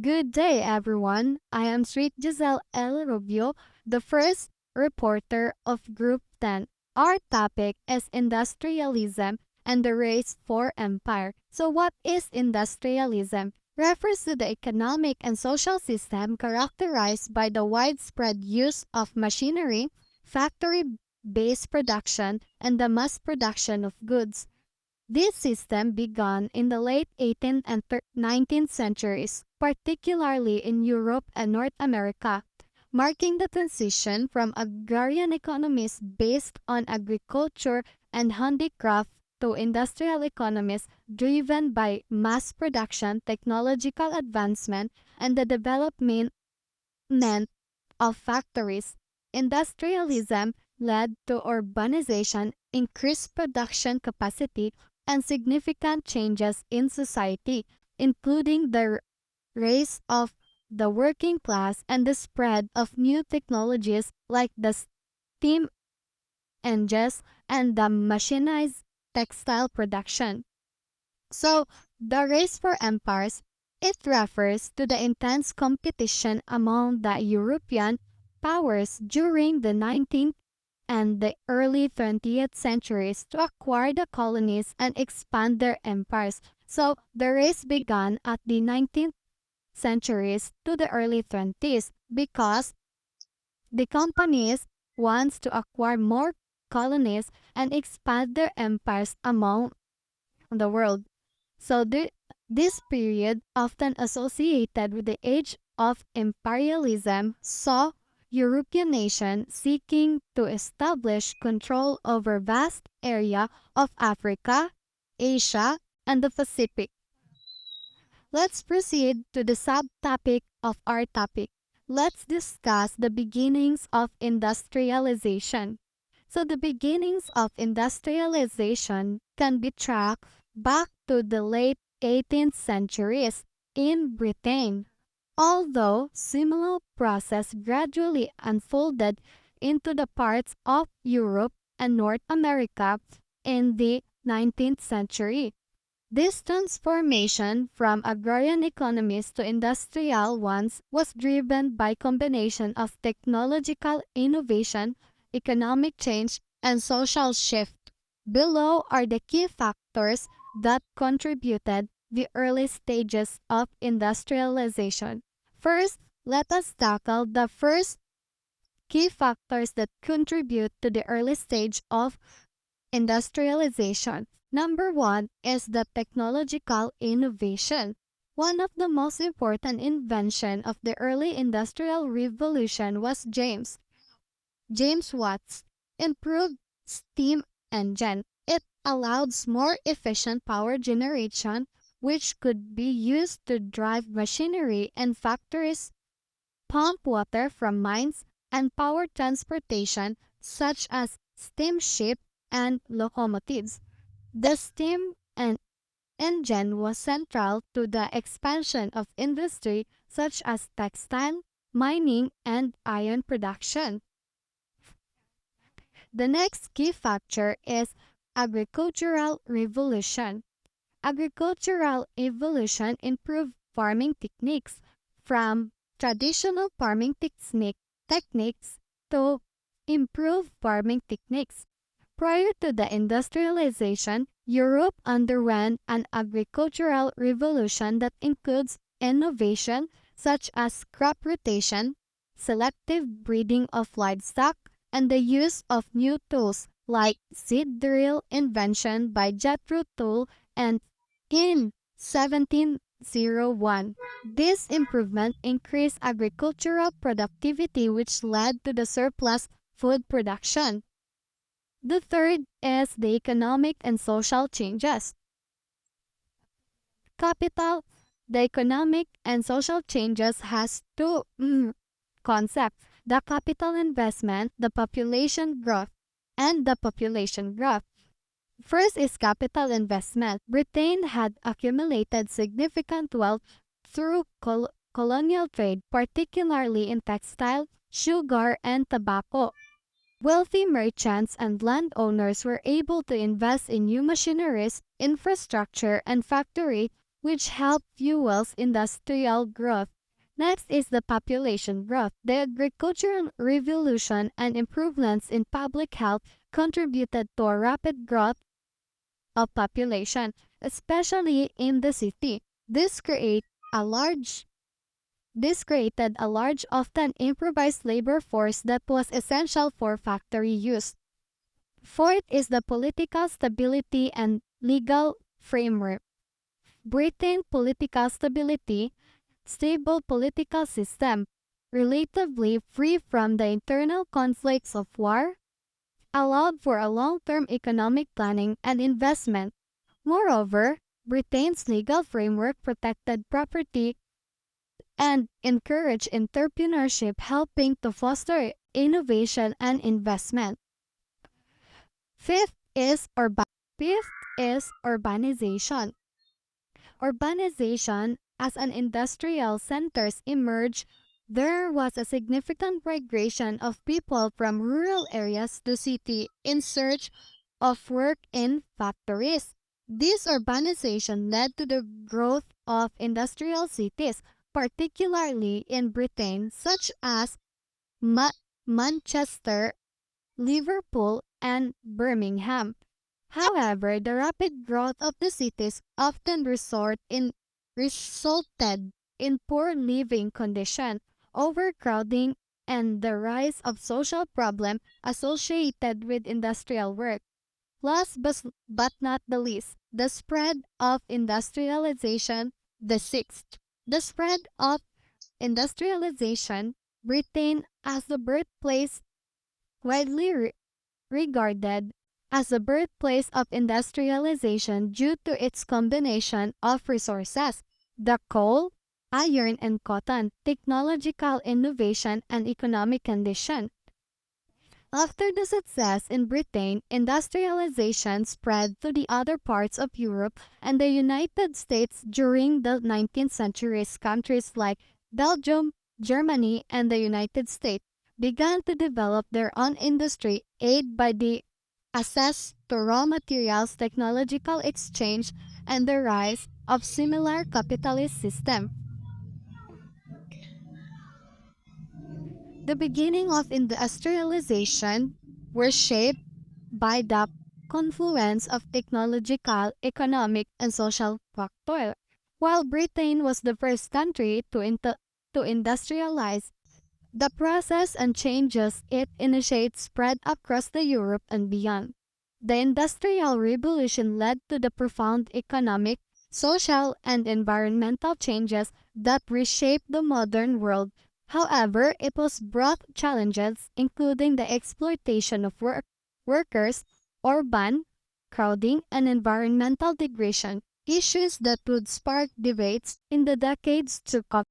Good day, everyone. I am Sweet Giselle L. Rubio, the first reporter of Group 10. Our topic is industrialism and the race for empire. So, what is industrialism? Refers to the economic and social system characterized by the widespread use of machinery, factory based production, and the mass production of goods. This system began in the late 18th and 19th centuries, particularly in Europe and North America, marking the transition from agrarian economies based on agriculture and handicraft to industrial economies driven by mass production, technological advancement, and the development of factories. Industrialism led to urbanization, increased production capacity, and significant changes in society, including the rise of the working class and the spread of new technologies like the steam engines and the machinized textile production. So, the race for empires, it refers to the intense competition among the European powers during the 19th and the early 20th centuries to acquire the colonies and expand their empires. So, the race began at the 19th centuries to the early 20s because the companies wants to acquire more colonies and expand their empires among the world. So this period, often associated with the age of imperialism, saw European nations seeking to establish control over vast area of Africa, Asia, and the Pacific. Let's proceed to the subtopic of our topic. Let's discuss the beginnings of industrialization. So the beginnings of industrialization can be tracked back to the late 18th centuries in Britain, although similar process gradually unfolded into the parts of Europe and North America in the 19th century. This transformation from agrarian economies to industrial ones was driven by combination of technological innovation, economic change, and social shift. Below are the key factors that contributed the early stages of industrialization. First, let us tackle the first key factors that contribute to the early stage of industrialization. Number one is the technological innovation. One of the most important invention of the early industrial revolution was James Watt's improved steam engine. It allowed more efficient power generation which could be used to drive machinery and factories, pump water from mines, and power transportation such as steamship and locomotives. The steam and engine was central to the expansion of industry such as textile, mining, and iron production. The next key factor is agricultural revolution. Agricultural evolution improved farming techniques from traditional farming techniques to improved farming techniques. Prior to the industrialization, Europe underwent an agricultural revolution that includes innovation such as crop rotation, selective breeding of livestock, and the use of new tools like seed drill invention by Jethro Tull and in 1701. This improvement increased agricultural productivity which led to the surplus food production. The third is the economic and social changes. Capital, the economic and social changes has two concepts. The capital investment, the population growth, and the population growth. First is capital investment. Britain had accumulated significant wealth through colonial trade, particularly in textile, sugar, and tobacco. Wealthy merchants and landowners were able to invest in new machineries, infrastructure, and factory which help fuels industrial growth. Next is the population growth. The agricultural revolution and improvements in public health contributed to a rapid growth of population, especially in the city. This create a large this created a large, often improvised labor force that was essential for factory use. Fourth is the political stability and legal framework. Britain political stability, stable political system, relatively free from the internal conflicts of war, allowed for a long-term economic planning and investment. Moreover, Britain's legal framework protected property and encouraged entrepreneurship, helping to foster innovation and investment. Fifth is urban. Fifth is urbanization. Urbanization, as an industrial centers emerged, there was a significant migration of people from rural areas to city in search of work in factories. This urbanization led to the growth of industrial cities, particularly in Britain, such as Ma- Manchester, Liverpool, and Birmingham. However, the rapid growth of the cities often resulted in poor living conditions, overcrowding, and the rise of social problems associated with industrial work. Last but not the least, the spread of industrialization. The sixth, the spread of industrialization, Britain as the birthplace, widely regarded as the birthplace of industrialization due to its combination of resources, the coal, iron and cotton, technological innovation and economic condition. After the success in Britain, industrialization spread to the other parts of Europe and the United States during the 19th century. Countries like Belgium, Germany, and the United States began to develop their own industry aided by the access to raw materials, technological exchange, and the rise of similar capitalist systems. The beginning of industrialization were shaped by the confluence of technological, economic, and social factors. While Britain was the first country to industrialize, the process and changes it initiates spread across the Europe and beyond. The Industrial Revolution led to the profound economic, social, and environmental changes that reshaped the modern world. However, it was brought challenges, including the exploitation of workers, urban crowding, and environmental degradation, issues that would spark debates in the decades to come.